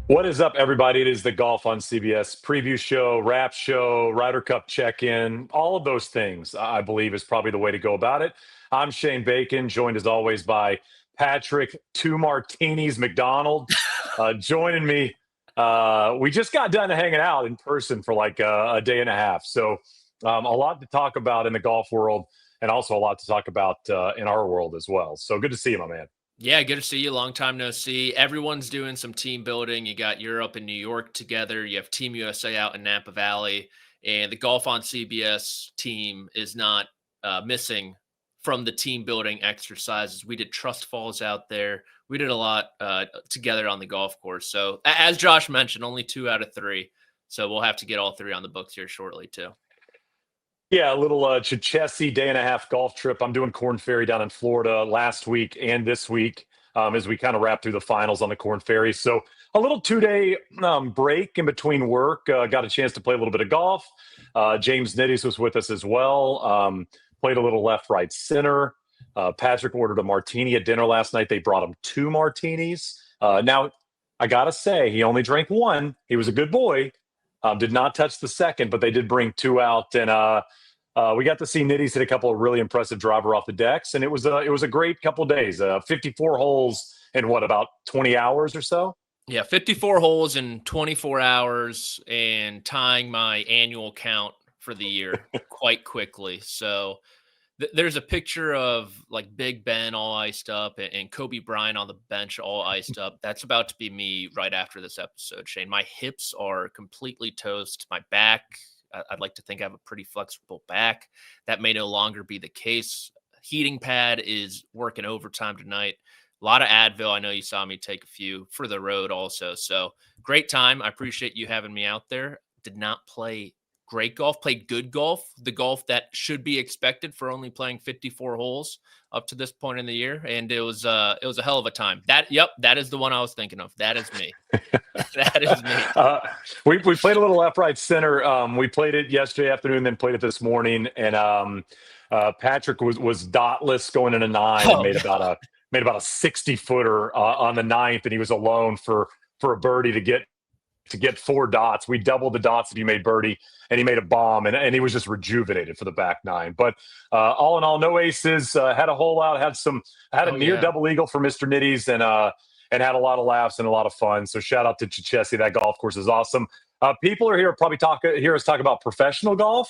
What is up, everybody? It is the Golf on CBS preview show, wrap show, Ryder Cup check-in. All of those things, I believe, is probably the way to go about it. I'm Shane Bacon, joined as always by Patrick Two Martinis McDonald. Joining me, we just got done hanging out in person for like a day and a half. So a lot to talk about in the golf world and also a lot to talk about in our world as well. So good to see you, my man. Yeah, good to see you. Long time no see. Everyone's doing some team building. You got Europe and New York together. You have Team USA out in Napa Valley. And the Golf on CBS team is not missing from the team building exercises. We did Trust Falls out there. We did a lot together on the golf course. So as Josh mentioned, only 2 out of 3. So we'll have to get all 3 on the books here shortly too. Yeah, a little Chichesi day and a half golf trip. I'm doing Corn Ferry down in Florida last week and this week as we kind of wrap through the finals on the Corn Ferry. So a little 2-day break in between work. Got a chance to play a little bit of golf. James Nitties was with us as well. Played a little left, right, center. Patrick ordered a martini at dinner last night. They brought him 2 martinis. Now, I got to say, he only drank 1. He was a good boy. Did not touch the second, but they did bring 2 out, and we got to see Nitties hit a couple of really impressive driver off the decks, and it was a great couple of days. 54 holes in about 20 hours or so. Yeah, 54 holes in 24 hours, and tying my annual count for the year quite quickly. So there's a picture of like Big Ben all iced up and Kobe Bryant on the bench all iced up. That's about to be me right after this episode, Shane. My hips are completely toast. My back, I'd like to think I have a pretty flexible back. That may no longer be the case. Heating pad is working overtime tonight. A lot of Advil. I know you saw me take a few for the road also. So great time. I appreciate you having me out there. Did not play great golf, played good golf, the golf that should be expected for only playing 54 holes up to this point in the year. And it was a hell of a time. That is the one I was thinking of. That is me. That is me. We played a little left, right, center. We played it yesterday afternoon, then played it this morning. And Patrick was dotless going into 9 and made about a 60-footer on the 9th, and he was alone for a birdie to get 4 dots. We doubled the dots if he made birdie, and he made a bomb, and he was just rejuvenated for the back 9. But all in all, no aces. Had a hole out. Had a near double eagle for Mr. Nitties, and had a lot of laughs and a lot of fun. So shout out to Chichesi. That golf course is awesome. People are here probably hear us talk about professional golf.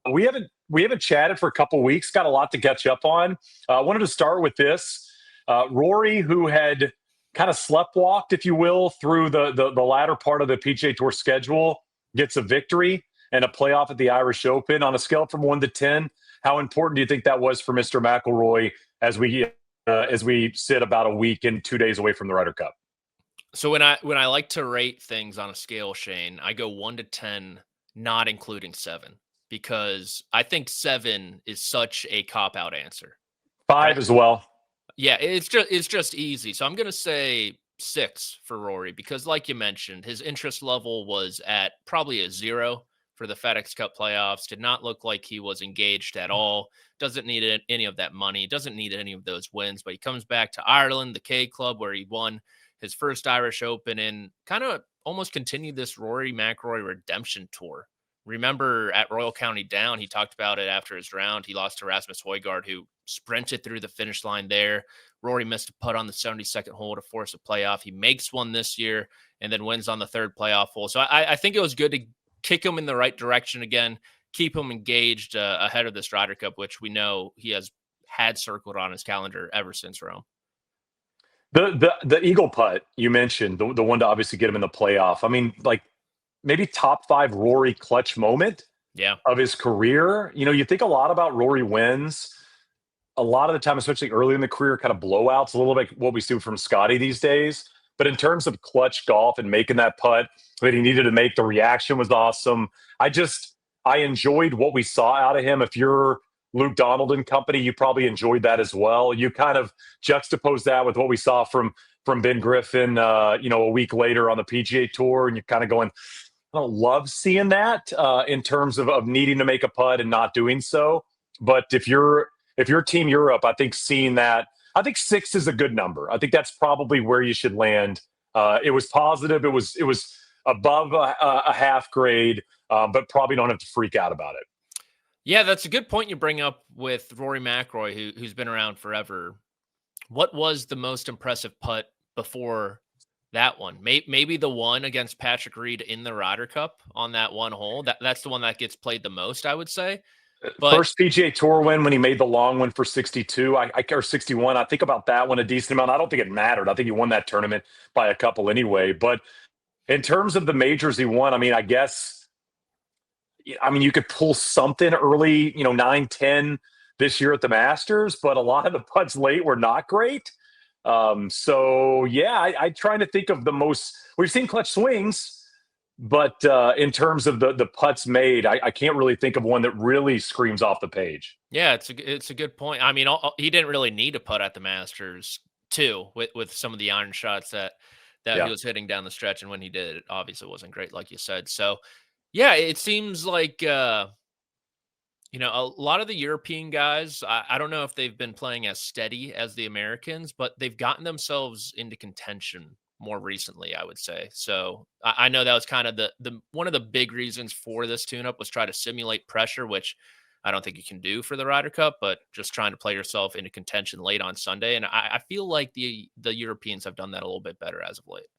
We haven't chatted for a couple weeks. Got a lot to catch up on. I wanted to start with this. Rory, who had kind of sleptwalked, if you will, through the latter part of the PGA Tour schedule, gets a victory and a playoff at the Irish Open. On a scale from 1 to 10, how important do you think that was for Mr. McIlroy as we sit about a week and 2 days away from the Ryder Cup? So when I like to rate things on a scale, Shane, I go 1 to 10, not including 7, because I think 7 is such a cop-out answer. 5 as well. Yeah, it's just easy. So I'm going to say 6 for Rory because, like you mentioned, his interest level was at probably a 0 for the FedEx Cup playoffs. Did not look like he was engaged at all. Doesn't need any of that money. Doesn't need any of those wins. But he comes back to Ireland, the K Club, where he won his first Irish Open and kind of almost continued this Rory McIlroy redemption tour. Remember at Royal County Down, he talked about it after his round. He lost to Rasmus Højgaard, who sprinted through the finish line there. Rory missed a putt on the 72nd hole to force a playoff. He makes one this year and then wins on the 3rd playoff hole. So I think it was good to kick him in the right direction again, keep him engaged ahead of this Ryder Cup, which we know he has had circled on his calendar ever since Rome. The eagle putt you mentioned, the one to obviously get him in the playoff. I mean, like, maybe top 5 Rory clutch moment of his career. You know, you think a lot about Rory wins. A lot of the time, especially early in the career, kind of blowouts, a little bit like what we see from Scottie these days. But in terms of clutch golf and making that putt that he needed to make, the reaction was awesome. I enjoyed what we saw out of him. If you're Luke Donald and company, you probably enjoyed that as well. You kind of juxtapose that with what we saw from Ben Griffin, a week later on the PGA Tour, and you're kind of going, I don't love seeing that in terms of needing to make a putt and not doing so. But if you're Team Europe, I think seeing that, I think 6 is a good number. I think that's probably where you should land It was positive. It was above a half grade, but probably don't have to freak out about it. Yeah, that's a good point you bring up with Rory McIlroy, who's been around forever. What was the most impressive putt before that one? Maybe the one against Patrick Reed in the Ryder Cup on that one hole. That's the one that gets played the most, I would say. But first PGA Tour win when he made the long one for 62, or 61. I think about that one a decent amount. I don't think it mattered. I think he won that tournament by a couple anyway. But in terms of the majors he won, I mean, you could pull something early, 9, 10 this year at the Masters, but a lot of the putts late were not great. I trying to think of the most. We've seen clutch swings. But in terms of the putts made, I can't really think of one that really screams off the page. Yeah, it's a good point. I mean, he didn't really need a putt at the Masters too, with some of the iron shots that he was hitting down the stretch, and when he did, it obviously wasn't great, like you said. So, yeah, it seems like a lot of the European guys. I don't know if they've been playing as steady as the Americans, but they've gotten themselves into contention more recently, I would say. So I know that was kind of the one of the big reasons for this tune-up was try to simulate pressure, which I don't think you can do for the Ryder Cup, but just trying to play yourself into contention late on Sunday. And I feel like the Europeans have done that a little bit better as of late.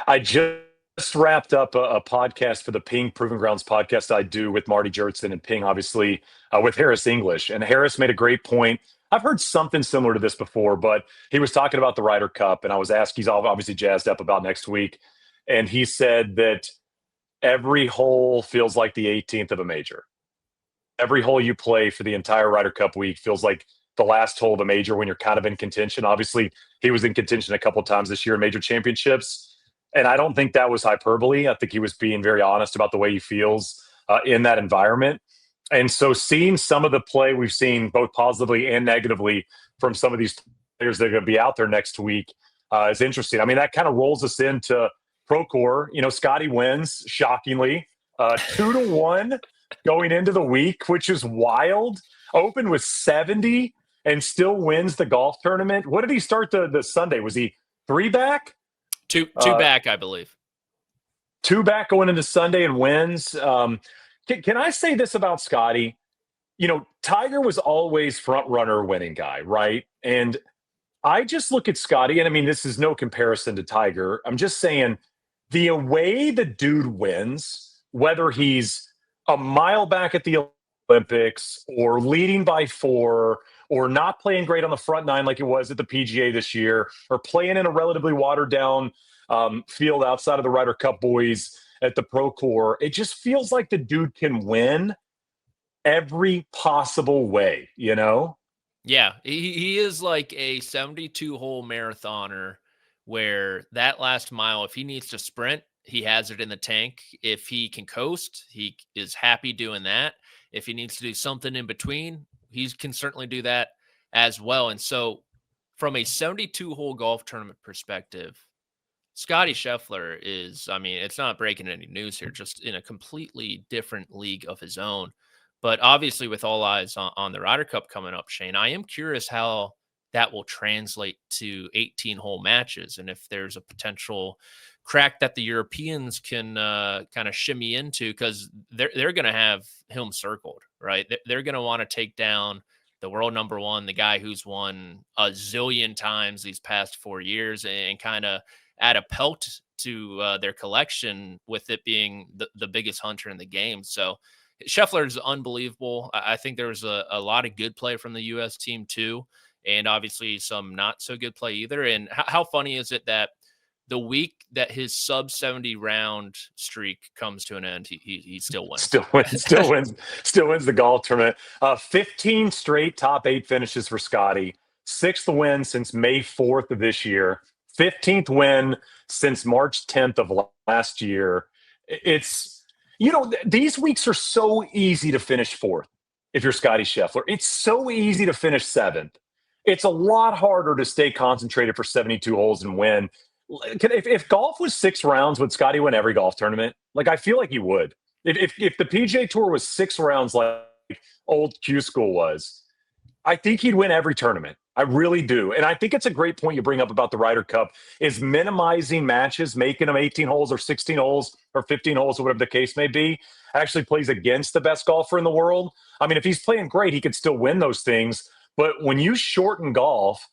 I just wrapped up a podcast for the Ping Proving Grounds podcast I do with Marty Jertson and Ping, obviously, with Harris English. And Harris made a great point. I've heard something similar to this before, but he was talking about the Ryder Cup, and I was asked, he's obviously jazzed up about next week, and he said that every hole feels like the 18th of a major. Every hole you play for the entire Ryder Cup week feels like the last hole of a major when you're kind of in contention. Obviously, he was in contention a couple of times this year in major championships, and I don't think that was hyperbole. I think he was being very honest about the way he feels in that environment. And so seeing some of the play we've seen both positively and negatively from some of these players that are going to be out there next week is interesting. I mean, that kind of rolls us into Procore. Scottie wins, shockingly, 2-1 going into the week, which is wild. Opened with 70 and still wins the golf tournament. What did he start the Sunday? Was he 3 back? Two back, I believe. 2 back going into Sunday and wins. Can I say this about Scottie? Tiger was always front runner winning guy, right? And I just look at Scottie, and I mean, this is no comparison to Tiger. I'm just saying the way the dude wins, whether he's a mile back at the Olympics or leading by 4 or not playing great on the front 9 like it was at the PGA this year, or playing in a relatively watered down field outside of the Ryder Cup boys at the Procore, it just feels like the dude can win every possible way, Yeah, he is like a 72-hole marathoner where that last mile, if he needs to sprint, he has it in the tank. If he can coast, he is happy doing that. If he needs to do something in between, he can certainly do that as well. And so from a 72-hole golf tournament perspective, Scottie Scheffler is, I mean, it's not breaking any news here, just in a completely different league of his own. But obviously, with all eyes on the Ryder Cup coming up, Shane, I am curious how that will translate to 18-hole matches, and if there's a potential crack that the Europeans can kind of shimmy into, because they're going to have him circled, right? They're going to want to take down the world number one, the guy who's won a zillion times these past 4 years, and kind of add a pelt to their collection with it being the biggest hunter in the game. So Scheffler is unbelievable. I think there was a lot of good play from the U.S. team too, and obviously some not so good play either. And how funny is it that the week that his sub 70 round streak comes to an end, he still wins. Still wins the golf tournament. 15 straight top 8 finishes for Scottie. 6th win since May 4th of this year. 15th win since March 10th of last year. It's, these weeks are so easy to finish 4th if you're Scottie Scheffler. It's so easy to finish 7th. It's a lot harder to stay concentrated for 72 holes and win. If golf was 6 rounds, would Scottie win every golf tournament? Like, I feel like he would. If the PGA Tour was 6 rounds like old Q School was, I think he'd win every tournament. I really do. And I think it's a great point you bring up about the Ryder Cup is minimizing matches, making them 18 holes or 16 holes or 15 holes or whatever the case may be, actually plays against the best golfer in the world. I mean, if he's playing great, he could still win those things. But when you shorten golf,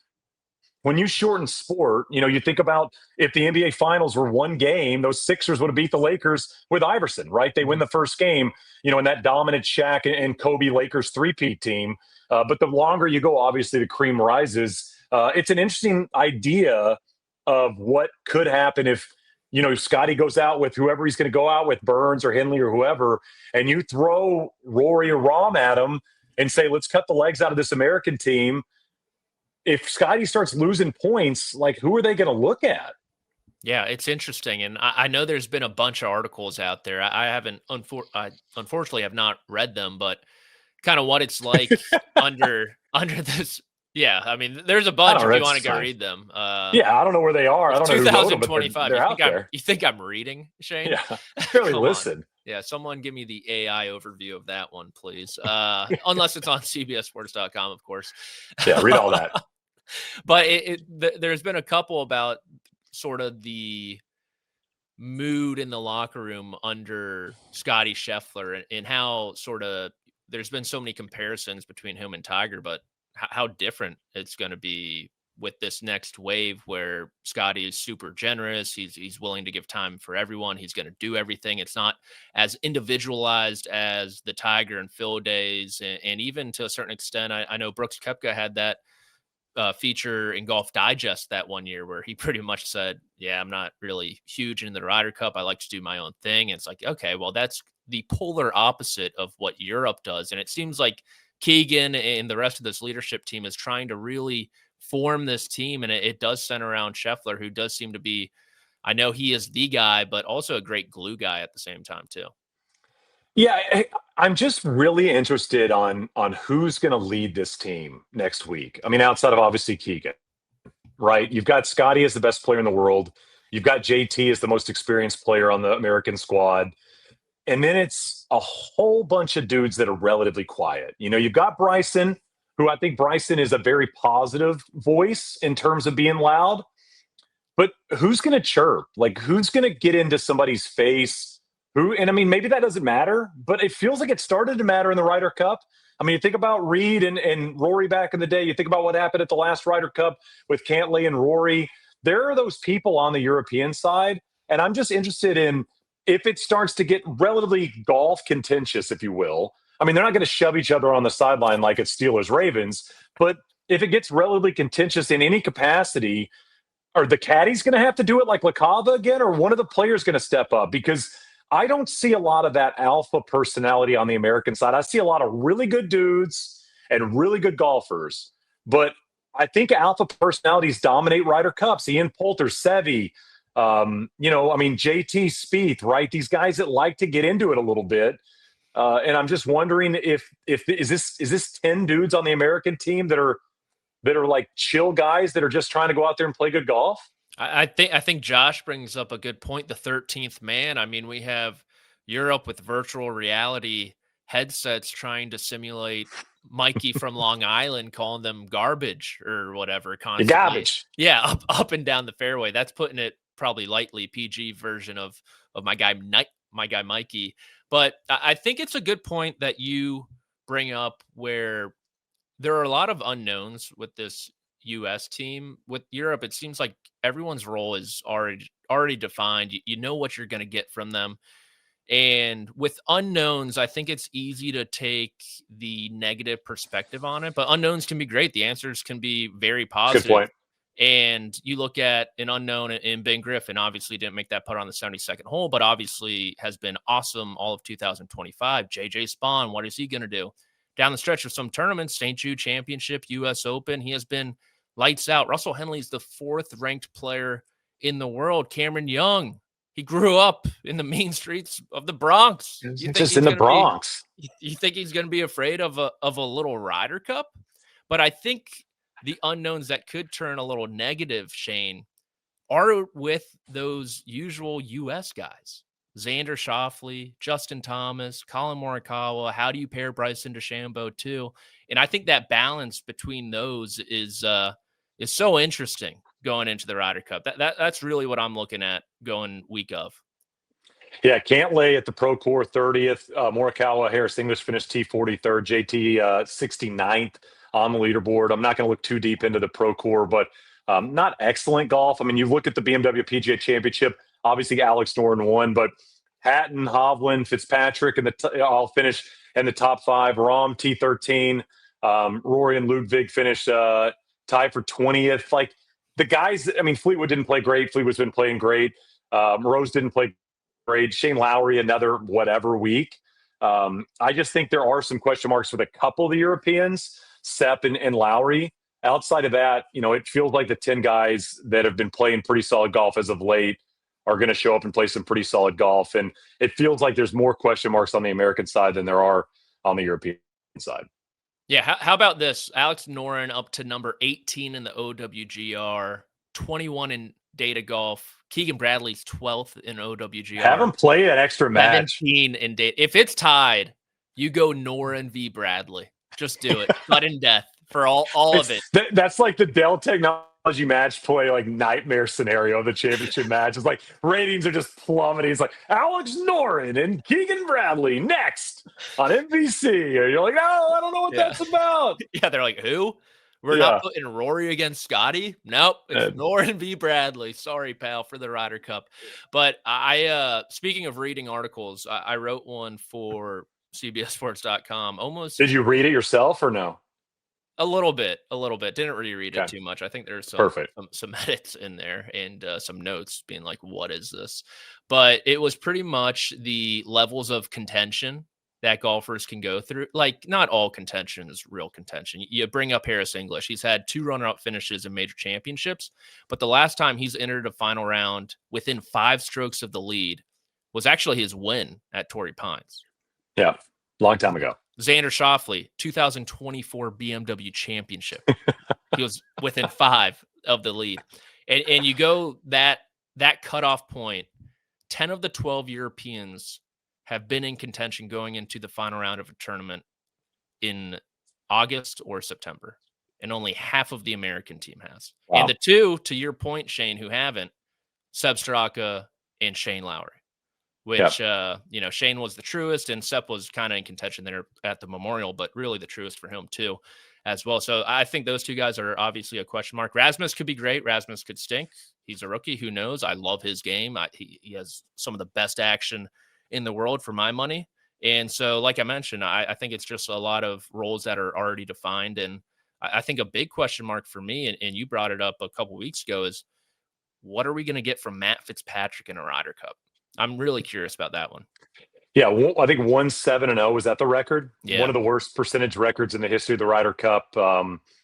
when you shorten sport, you think about if the NBA finals were one game, those Sixers would have beat the Lakers with Iverson, right? They win the first game, in that dominant Shaq and Kobe Lakers three-peat team. But the longer you go, obviously the cream rises. It's an interesting idea of what could happen if, Scottie goes out with whoever he's going to go out with, Burns or Henley or whoever, and you throw Rory or Rahm at him and say, let's cut the legs out of this American team. If Scottie starts losing points, like who are they going to look at? Yeah, it's interesting. And I know there's been a bunch of articles out there. I haven't, I unfortunately have not read them, but kind of what it's like under this. Yeah, I mean, there's a bunch if you want to go read them. Yeah, I don't know where they are. I don't know who wrote them, but they're out there. You think I'm reading, Shane? Yeah, really listen. Yeah, someone give me the AI overview of that one, please. Unless it's on CBSSports.com, of course. Yeah, read all that. But there's been a couple about sort of the mood in the locker room under Scottie Scheffler and how sort of there's been so many comparisons between him and Tiger, but how different it's going to be with this next wave where Scottie is super generous. He's willing to give time for everyone. He's going to do everything. It's not as individualized as the Tiger and Phil days. And even to a certain extent, I know Brooks Koepka had that feature in Golf Digest that one year where he pretty much said, yeah, I'm not really huge into the Ryder Cup. I like to do my own thing. And it's like, okay, well, that's the polar opposite of what Europe does. And it seems like Keegan and the rest of this leadership team is trying to really form this team. And it does center around Scheffler, who does seem to be, I know he is the guy, but also a great glue guy at the same time too. Yeah, I'm just really interested on who's going to lead this team next week. I mean, outside of obviously Keegan, right? You've got Scottie as the best player in the world. You've got JT as the most experienced player on the American squad. And then it's a whole bunch of dudes that are relatively quiet. You've got Bryson, who I think Bryson is a very positive voice in terms of being loud. But who's going to chirp? Like, who's going to get into somebody's face? And I mean, maybe that doesn't matter, but it feels like it started to matter in the Ryder Cup. I mean, you think about Reed and Rory back in the day. You think about what happened at the last Ryder Cup with Cantlay and Rory. There are those people on the European side. And I'm just interested in if it starts to get relatively golf contentious, if you will. I mean, they're not going to shove each other on the sideline like it's Steelers-Ravens. But if it gets relatively contentious in any capacity, are the caddies going to have to do it like LaCava again, or one of the players going to step up? Because I don't see a lot of that alpha personality on the American side. I see a lot of really good dudes and really good golfers, but I think alpha personalities dominate Ryder Cups. Ian Poulter, Seve, JT Spieth, right? These guys that like to get into it a little bit. And I'm just wondering if is this 10 dudes on the American team that are like chill guys that are just trying to go out there and play good golf? I think Josh brings up a good point. The 13th man. I mean, we have Europe with virtual reality headsets trying to simulate Mikey from Long Island, calling them garbage or whatever. Constantly. Garbage. Yeah, up and down the fairway. That's putting it probably lightly. PG version of my guy Mikey. But I think it's a good point that you bring up where there are a lot of unknowns with this U.S. team. With Europe, it seems like everyone's role is already defined. You know what you're going to get from them. And with unknowns, I think it's easy to take the negative perspective on it, but unknowns can be great. The answers can be very positive. Good point. And you look at an unknown in Ben Griffin, obviously didn't make that putt on the 72nd hole, but obviously has been awesome all of 2025. JJ Spawn, what is he going to do? Down the stretch of some tournaments, St. Jude Championship, U.S. Open, he has been lights out. Russell Henley is the 4th ranked player in the world. Cameron Young, he grew up in the mean streets of the Bronx. Just in the Bronx. You think he's going to be afraid of a little Ryder Cup? But I think the unknowns that could turn a little negative, Shane, are with those usual U.S. guys. Xander Schauffele, Justin Thomas, Colin Morikawa. How do you pair Bryson DeChambeau too? And I think that balance between those is so interesting going into the Ryder Cup. That's really what I'm looking at going week of. Yeah, Cantlay at the Procore 30th. Morikawa, Harris English finished T43rd, JT 69th on the leaderboard. I'm not going to look too deep into the Procore, but not excellent golf. I mean, you look at the BMW PGA Championship, obviously Alex Noren won, but Hatton, Hovland, Fitzpatrick, and all finish in the top 5. Rahm, T13. Rory and Ludwig finished tied for 20th. Like, the guys, I mean, Fleetwood didn't play great. Fleetwood's been playing great. Rose didn't play great. Shane Lowry, another whatever week. I just think there are some question marks with a couple of the Europeans, Sepp and Lowry. Outside of that, it feels like the 10 guys that have been playing pretty solid golf as of late are going to show up and play some pretty solid golf. And it feels like there's more question marks on the American side than there are on the European side. Yeah. How about this? Alex Noren up to number 18 in the OWGR, 21 in data golf. Keegan Bradley's 12th in OWGR. Have him play an extra match. 17 in data. If it's tied, you go Noren v. Bradley. Just do it. Sudden death for all of it. That's like the Dell Technology match play, like nightmare scenario of the championship match. It's like ratings are just plummeting. It's like Alex Noren and Keegan Bradley next on NBC. And you're like, oh, I don't know what that's about. Yeah, they're like, who? We're not putting Rory against Scottie. Nope, it's Noren v. Bradley. Sorry, pal, for the Ryder Cup. But I, speaking of reading articles, I wrote one for CBSSports.com. Almost. Did you read it yourself or no? A little bit. Didn't reread it too much. I think there's some edits in there and some notes being like, what is this? But it was pretty much the levels of contention that golfers can go through. Like, not all contention is real contention. You bring up Harris English. He's had 2 runner-up finishes in major championships, but the last time he's entered a final round within 5 strokes of the lead was actually his win at Torrey Pines. Yeah, long time ago. Xander Schauffele, 2024 BMW Championship. He was within 5 of the lead. And you go that cutoff point, 10 of the 12 Europeans have been in contention going into the final round of a tournament in August or September, and only half of the American team has. Wow. And the 2, to your point, Shane, who haven't, Sepp Straka and Shane Lowry, which, Shane was the truest, and Sepp was kind of in contention there at the Memorial, but really the truest for him too as well. So I think those 2 guys are obviously a question mark. Rasmus could be great. Rasmus could stink. He's a rookie. Who knows? I love his game. He has some of the best action in the world for my money. And so, like I mentioned, I think it's just a lot of roles that are already defined. And I think a big question mark for me, and you brought it up a couple weeks ago, is what are we going to get from Matt Fitzpatrick in a Ryder Cup? I'm really curious about that one. Yeah, I think 1-7-0 is that the record? Yeah. One of the worst percentage records in the history of the Ryder Cup.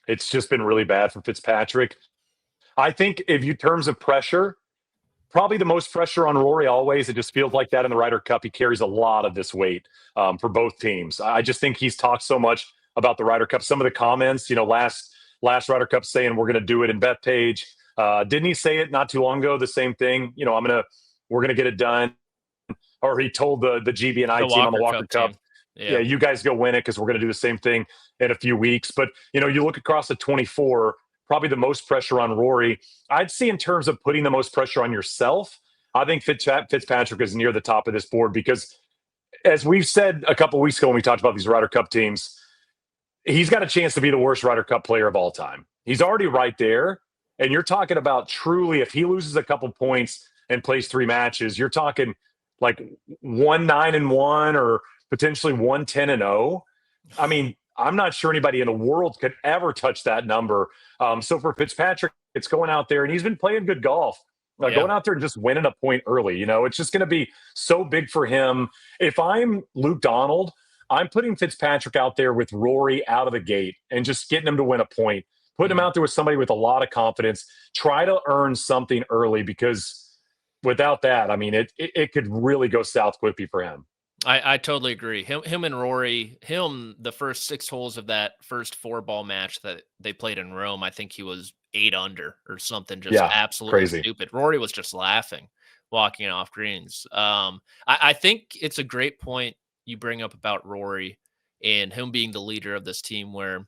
It's just been really bad for Fitzpatrick. I think if you terms of pressure, probably the most pressure on Rory always. It just feels like that in the Ryder Cup. He carries a lot of this weight for both teams. I just think he's talked so much about the Ryder Cup. Some of the comments, last Ryder Cup saying we're going to do it in Bethpage. Didn't he say it not too long ago? The same thing. We're going to get it done. Or he told the GB&I team on the Walker Cup, yeah, you guys go win it because we're going to do the same thing in a few weeks. But, you look across the 24, probably the most pressure on Rory. I'd see in terms of putting the most pressure on yourself, I think Fitzpatrick is near the top of this board because, as we've said a couple of weeks ago when we talked about these Ryder Cup teams, he's got a chance to be the worst Ryder Cup player of all time. He's already right there. And you're talking about truly, if he loses a couple points and plays 3 matches, you're talking like 1-9-1 or potentially 1-10-0. I mean, I'm not sure anybody in the world could ever touch that number. So for Fitzpatrick, it's going out there, and he's been playing good golf. Going out there and just winning a point early, it's just going to be so big for him. If I'm Luke Donald, I'm putting Fitzpatrick out there with Rory out of the gate and just getting him to win a point, putting him out there with somebody with a lot of confidence, try to earn something early, because without that, I mean, it could really go south quickly for him. I totally agree. Him and Rory, the first 6 holes of that first 4-ball match that they played in Rome, I think he was 8 under or something, just absolutely crazy. Stupid. Rory was just laughing walking off greens. I think it's a great point you bring up about Rory and him being the leader of this team, where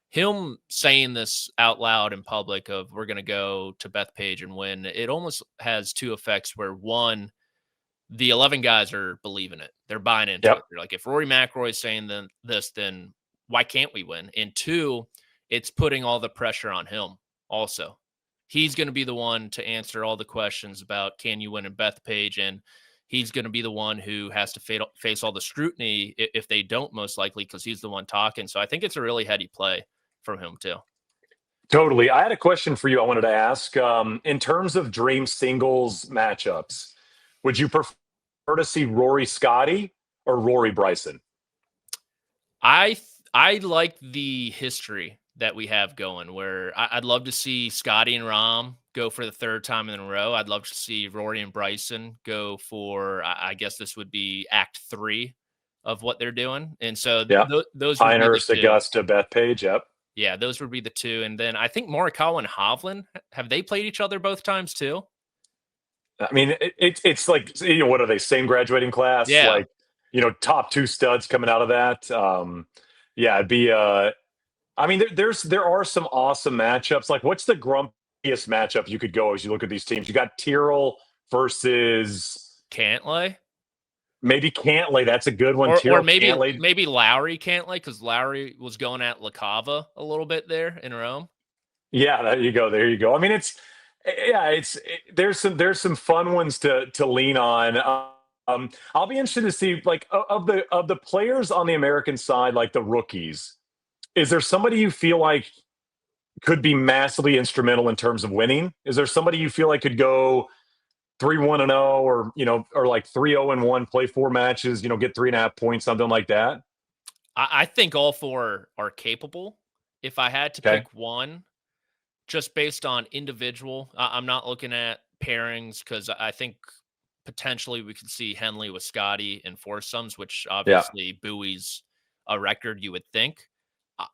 him saying this out loud in public of we're going to go to Bethpage and win, it almost has two effects where one, the 11 guys are believing it. They're buying into it. Yep. They're like, if Rory McIlroy is saying this, then why can't we win? And two, it's putting all the pressure on him also. He's going to be the one to answer all the questions about can you win in Bethpage, and he's going to be the one who has to face all the scrutiny if they don't, most likely, because he's the one talking. So I think it's a really heady play from him too. Totally. I had a question for you I wanted to ask. In terms of dream singles matchups, would you prefer to see Rory Scottie or Rory Bryson? I like the history that we have going, where I'd love to see Scottie and Rahm go for the third time in a row. I'd love to see Rory and Bryson go for, I guess this would be act 3 of what they're doing. And so those would Pinehurst, be the two. Augusta, Bethpage. Yep. Yeah, those would be the two. And then I think Morikawa and Hovland, have they played each other both times too? I mean, it's like, what are they, same graduating class? Yeah. Like, top 2 studs coming out of that. Yeah, it'd be, I mean, there are some awesome matchups. Like, what's the grumpiest matchup you could go as you look at these teams? You got Tyrrell versus Cantlay. Maybe Cantlay. That's a good one. Or maybe Lowry Cantlay, because Lowry was going at LaCava a little bit there in Rome. Yeah, there you go. I mean, there's some fun ones to lean on. I'll be interested to see, like, of the players on the American side, like the rookies. Is there somebody you feel like could be massively instrumental in terms of winning? Is there somebody you feel like could go 3-1-0 or like 3-0-1, play 4 matches, get 3.5 points, something like that? I think all 4 are capable. If I had to pick one, just based on individual, I'm not looking at pairings, because I think potentially we could see Henley with Scottie in foursomes, which obviously buoys a record, you would think.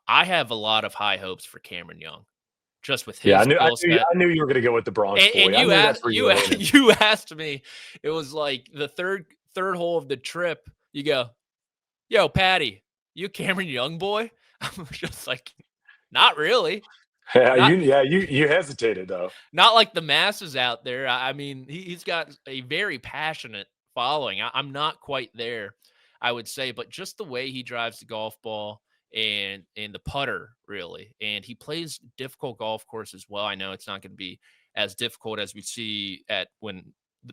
I have a lot of high hopes for Cameron Young, just with his skill set. I knew you were going to go with the Bronx boy. And you asked me, it was like the third hole of the trip. You go, yo, Patty, you Cameron Young boy? I'm just like, not really. You hesitated though. Not like the masses out there. I mean, he's got a very passionate following. I'm not quite there, I would say, but just the way he drives the golf ball and the putter, really. And he plays difficult golf course as well. I know it's not going to be as difficult as we see at when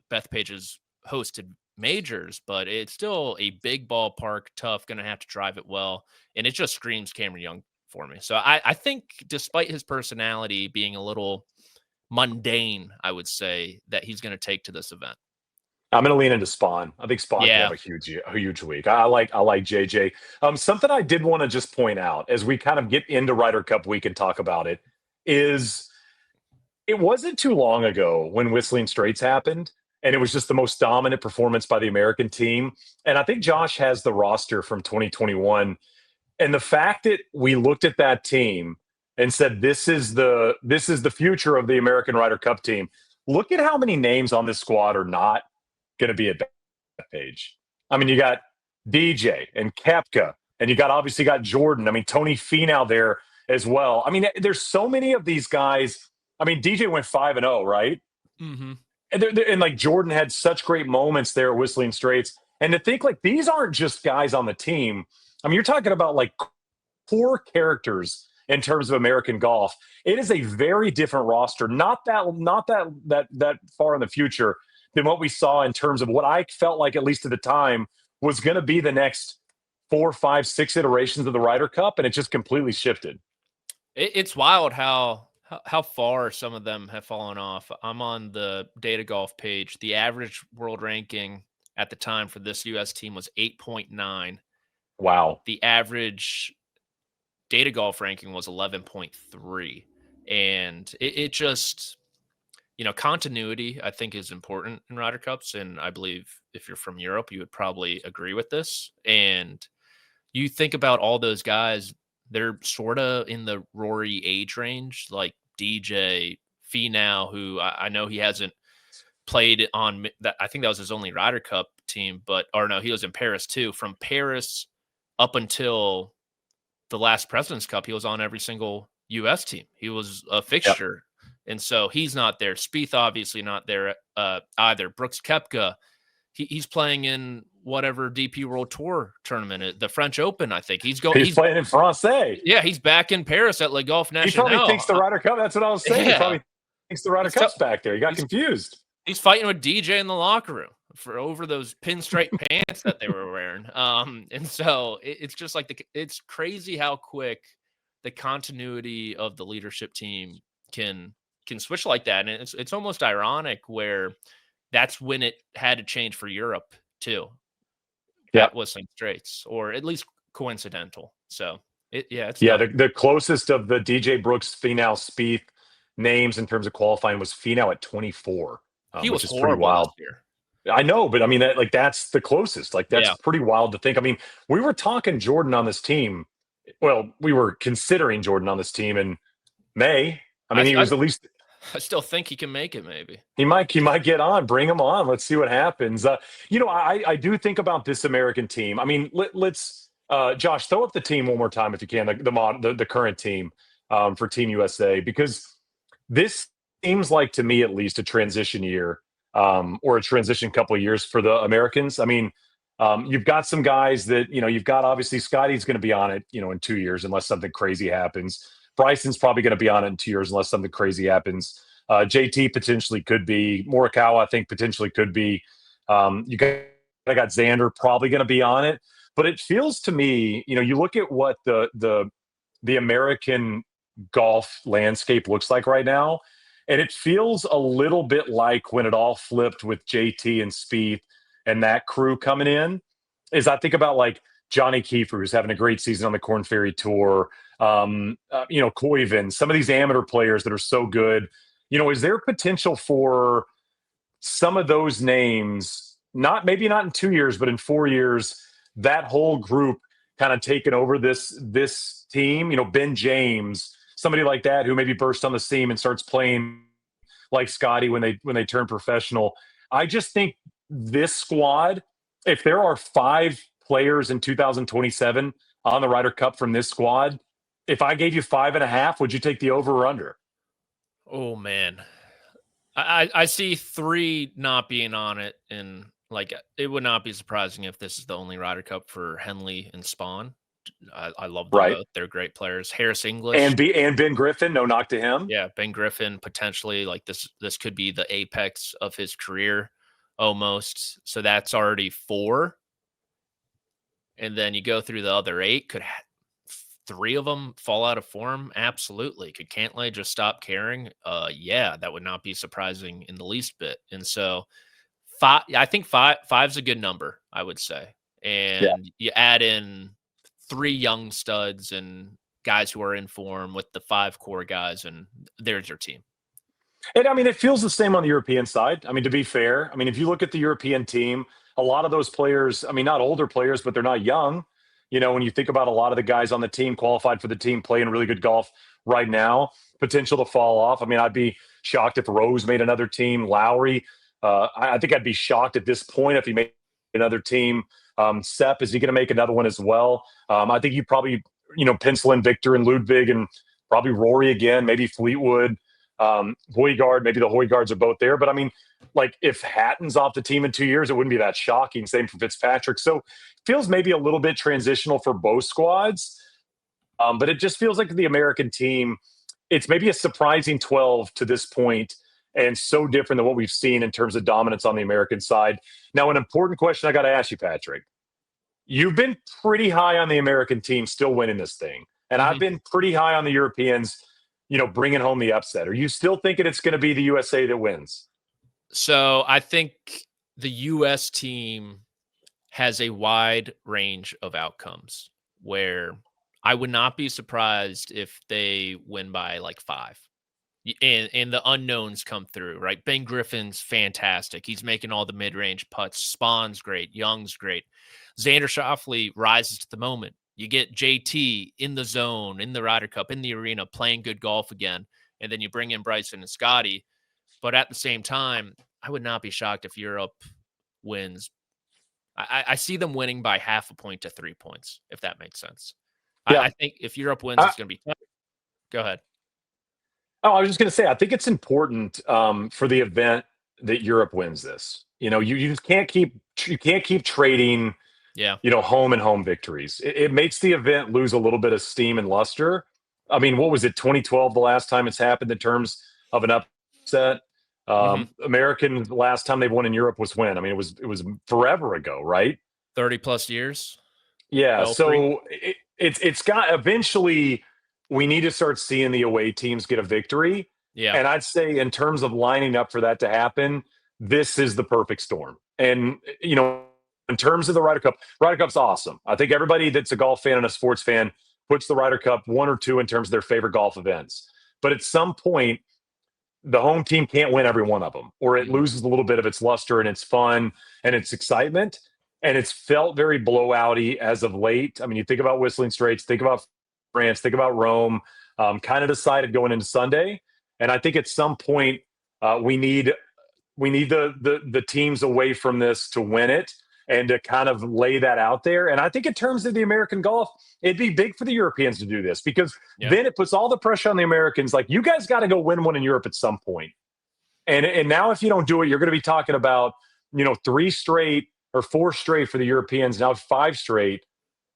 Bethpage has hosted majors, but it's still a big ballpark, tough, going to have to drive it well. And it just screams Cameron Young for me. So I think, despite his personality being a little mundane, I would say that he's going to take to this event. I'm going to lean into Spawn. I think Spawn can have a huge week. I like JJ. Something I did want to just point out as we kind of get into Ryder Cup week and talk about it is, it wasn't too long ago when Whistling Straits happened, and it was just the most dominant performance by the American team. And I think Josh has the roster from 2021. And the fact that we looked at that team and said, this is the future of the American Ryder Cup team. Look at how many names on this squad are not going to be at Bethpage. I mean, you got DJ and Koepka, and you obviously got Jordan. I mean, Tony Finau there as well. I mean, there's so many of these guys. I mean, DJ went 5-0, right? Mm-hmm. And like Jordan had such great moments there at Whistling Straits. And to think, like, these aren't just guys on the team. I mean, you're talking about like core characters in terms of American golf. It is a very different roster, not that far in the future than what we saw in terms of what I felt like, at least at the time, was going to be the next 4, 5, 6 iterations of the Ryder Cup, and it just completely shifted. It's wild how far some of them have fallen off. I'm on the Data Golf page. The average world ranking at the time for this U.S. team was 8.9. Wow. The average Data Golf ranking was 11.3. And it just, continuity, I think, is important in Ryder Cups. And I believe if you're from Europe, you would probably agree with this. And you think about all those guys, they're sort of in the Rory age range, like DJ, Finau, who I know he hasn't played on that. I think that was his only Ryder Cup team, he was in Paris too. From Paris up until the last President's Cup, he was on every single U.S. team. He was a fixture. Yep. And so he's not there. Spieth obviously not there either. Brooks Koepka, he's playing in whatever DP World Tour tournament, the French Open, I think. He's playing in Francais. Yeah, he's back in Paris at Le Golf National. He probably thinks the Ryder Cup. That's what I was saying. Yeah. He probably thinks the Ryder Cup's back there. He got confused. He's fighting with DJ in the locker room for over those pinstripe pants that they were wearing. And so it's just like it's crazy how quick the continuity of the leadership team can switch like that. And it's almost ironic where that's when it had to change for Europe too. Yeah, at Whistling Straits, or at least coincidental. So the closest of the DJ Brooks, Finau, Spieth names in terms of qualifying was Finau at 24. He was which is horrible pretty wild. this year. I know, but I mean that's the closest. Like that's pretty wild to think. I mean, we were talking Jordan on this team. Well, we were considering Jordan on this team in May. I mean, he was at least. I still think he can make it. Maybe he might get on. Bring him on. Let's see what happens. I do think about this American team. I mean, let's Josh, throw up the team one more time if you can. The current team for Team USA, because this seems like, to me at least, a transition year or a transition couple of years for the Americans. I mean, you've got some guys that you've got. Obviously, Scottie's going to be on it in 2 years unless something crazy happens. Bryson's probably going to be on it in 2 years unless something crazy happens. JT potentially could be. Morikawa, I think, potentially could be. I got Xander probably going to be on it. But it feels to me, you look at what the American golf landscape looks like right now, and it feels a little bit like when it all flipped with JT and Spieth and that crew coming in. Is I think about like Johnny Kiefer, who's having a great season on the Korn Ferry Tour. Koiven, some of these amateur players that are so good. Is there potential for some of those names, maybe not in 2 years, but in 4 years, that whole group kind of taking over this team? Ben James, somebody like that who maybe bursts on the scene and starts playing like Scottie when they turn professional. I just think this squad, if there are 5 players in 2027 on the Ryder Cup from this squad, if I gave you 5.5, would you take the over or under? Oh man, I see 3 not being on it, and it would not be surprising if this is the only Ryder Cup for Henley and Spawn. I love them both; they're great players. Harris English and Ben Griffin, no knock to him. Yeah, Ben Griffin potentially this could be the apex of his career almost. So that's already 4, and then you go through the other 8. Could 3 of them fall out of form? Absolutely. Could Cantlay just stop caring? Yeah, that would not be surprising in the least bit. And so 5, I think 5's a good number, I would say. And you add in 3 young studs and guys who are in form with the 5 core guys, and there's your team. And I mean, it feels the same on the European side. I mean, to be fair, I mean, if you look at the European team, a lot of those players, I mean, not older players, but they're not young. When you think about a lot of the guys on the team qualified for the team playing really good golf right now, potential to fall off. I mean, I'd be shocked if Rose made another team. Lowry, I think I'd be shocked at this point if he made another team. Sepp, is he going to make another one as well? I think you probably, pencil in Victor and Ludwig and probably Rory again, maybe Fleetwood, Højgaard. Maybe the Højgaards are both there. But I mean, if Hatton's off the team in 2 years, it wouldn't be that shocking. Same for Fitzpatrick. So it feels maybe a little bit transitional for both squads. But it just feels like the American team, it's maybe a surprising 12 to this point, and so different than what we've seen in terms of dominance on the American side. Now, an important question I got to ask you, Patrick. You've been pretty high on the American team still winning this thing. And I've been pretty high on the Europeans, bringing home the upset. Are you still thinking it's going to be the USA that wins? So I think the U.S. team has a wide range of outcomes where I would not be surprised if they win by 5. And the unknowns come through, right? Ben Griffin's fantastic. He's making all the mid-range putts. Spawn's great. Young's great. Xander Schauffele rises to the moment. You get JT in the zone, in the Ryder Cup, in the arena, playing good golf again. And then you bring in Bryson and Scottie. But at the same time, I would not be shocked if Europe wins. I see them winning by 0.5 point to 3 points, if that makes sense. Yeah. I think if Europe wins, it's going to be tough. Go ahead. Oh, I was just going to say, I think it's important for the event that Europe wins this. You just can't keep trading, home and home victories. It makes the event lose a little bit of steam and luster. I mean, what was it, 2012, the last time it's happened in terms of an upset? American last time they've won in Europe was when? I mean, it was forever ago, right? 30 plus years. Yeah. So it's got, eventually we need to start seeing the away teams get a victory. Yeah. And I'd say in terms of lining up for that to happen, this is the perfect storm. And, in terms of the Ryder Cup's awesome. I think everybody that's a golf fan and a sports fan puts the Ryder Cup 1 or 2 in terms of their favorite golf events. But at some point, the home team can't win every one of them, or it loses a little bit of its luster and its fun and its excitement. And it's felt very blowout-y as of late. I mean, you think about Whistling Straits, think about France, think about Rome, kind of decided going into Sunday. And I think at some point we need the teams away from this to win it and to kind of lay that out there. And I think in terms of the American golf, it'd be big for the Europeans to do this, because then it puts all the pressure on the Americans. Like, you guys got to go win one in Europe at some point. And now if you don't do it, you're going to be talking about, 3 straight or 4 straight for the Europeans, now 5 straight.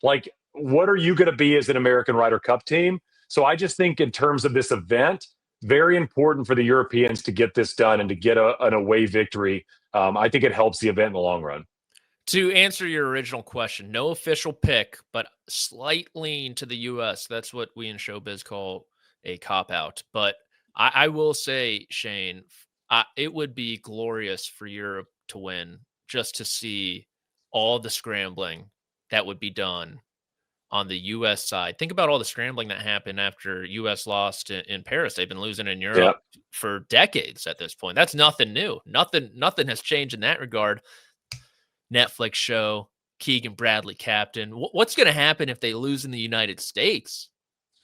Like, what are you going to be as an American Ryder Cup team? So I just think in terms of this event, very important for the Europeans to get this done and to get an away victory. I think it helps the event in the long run. To answer your original question, no official pick, but slight lean to the U.S. That's what we in showbiz call a cop-out. But I will say, Shane, it would be glorious for Europe to win, just to see all the scrambling that would be done on the U.S. side. Think about all the scrambling that happened after U.S. lost in Paris. They've been losing in Europe for decades at this point. That's nothing new. Nothing has changed in that regard. Netflix show, Keegan Bradley captain. What's going to happen if they lose in the United States?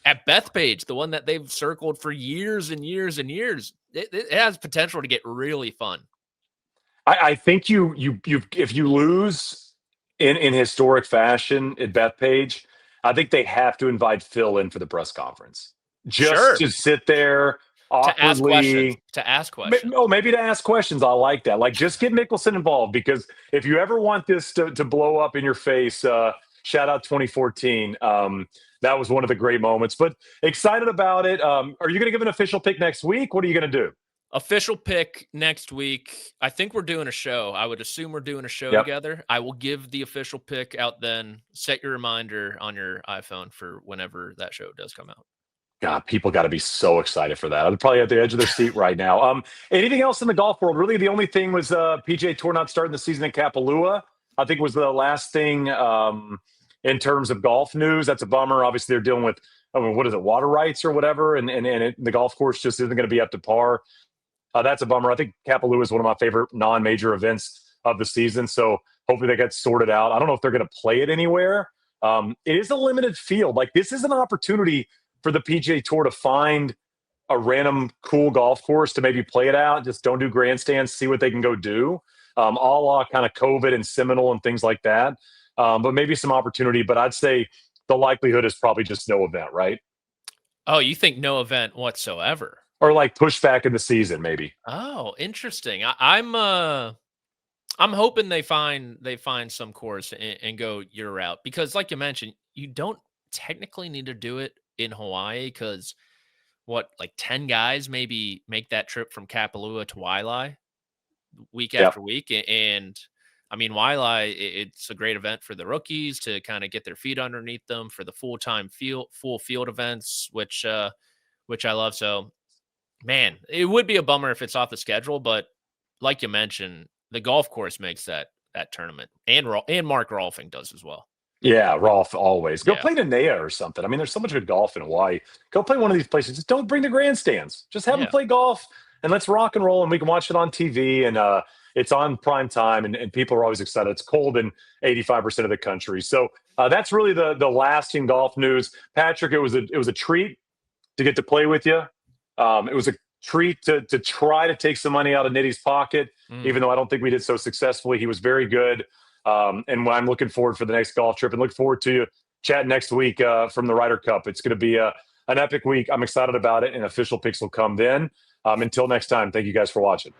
At Bethpage, the one that they've circled for years and years and years, it has potential to get really fun. I think you if you lose in historic fashion at Bethpage, I think they have to invite Phil in for the press conference. Just to sit there awkwardly. To ask questions. Maybe to ask questions. I like that. Like, just get Mickelson involved, because if you ever want this to blow up in your face, shout out 2014. That was one of the great moments. But excited about it. Are you going to give an official pick next week? What are you going to do? Official pick next week. I think we're doing a show. I would assume we're doing a show together. I will give the official pick out then. Set your reminder on your iPhone for whenever that show does come out. God, people got to be so excited for that. I'm probably at the edge of their seat right now. Anything else in the golf world? Really, the only thing was PGA Tour not starting the season in Kapalua. I think was the last thing in terms of golf news. That's a bummer. Obviously, they're dealing with, what is it, water rights or whatever, and the golf course just isn't going to be up to par. That's a bummer. I think Kapalua is one of my favorite non-major events of the season, so hopefully that gets sorted out. I don't know if they're going to play it anywhere. It is a limited field. Like, this is an opportunity for the PGA Tour to find a random cool golf course to maybe play it out. Just don't do grandstands, see what they can go do. A la kind of COVID and Seminole and things like that. But maybe some opportunity. But I'd say the likelihood is probably just no event, right? Oh, you think no event whatsoever? Or like push back in the season, maybe. Oh, interesting. I'm hoping they find some course and go your route, because like you mentioned, you don't technically need to do it in Hawaii, because like 10 guys maybe make that trip from Kapalua to Wailea week after week. And I mean, Wailea, it's a great event for the rookies to kind of get their feet underneath them, for the full field events, which I love. So, man, it would be a bummer if it's off the schedule, but like you mentioned, the golf course makes that tournament, and Mark Rolfing does as well. Yeah, Rolf always. Go play Nanea or something. I mean, there's so much good golf in Hawaii. Go play one of these places. Just don't bring the grandstands. Just have them play golf, and let's rock and roll, and we can watch it on TV, and it's on prime time, and people are always excited. It's cold in 85% of the country. So that's really the lasting golf news. Patrick, it was a treat to get to play with you. It was a treat to try to take some money out of Nitty's pocket, even though I don't think we did so successfully. He was very good. And I'm looking forward for the next golf trip and look forward to chatting next week from the Ryder Cup. It's going to be an epic week. I'm excited about it, and official picks will come then. Until next time, thank you guys for watching.